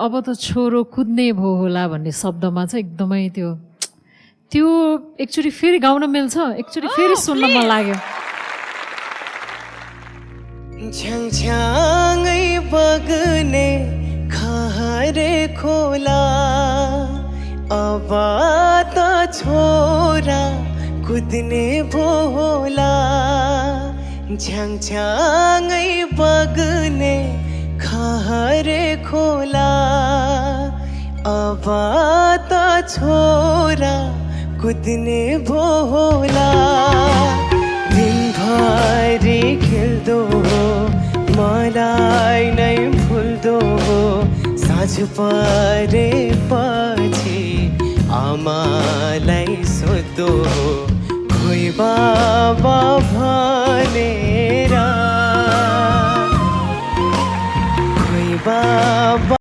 अब त छोरो कुद्ने भो होला भन्ने शब्दमा चाहिँ एकदमै त्यो एकचोटि फेरि गाउन मिल्छ एकचोटि फेरि सुन्न मन लाग्यो झ्याङझ्याङै बग्ने खहरे खोला अब त छोरा कुद्ने भोला झ्याङझ्याङै बग्ने खहरे खोला अब त छोरा कुद्ने भोला दिनभरि खेल्दो मलाई नै भुल्दो साँझ परेपछि आमालाई सोध्दो खोइ बाबा भनेर खोइ बाबा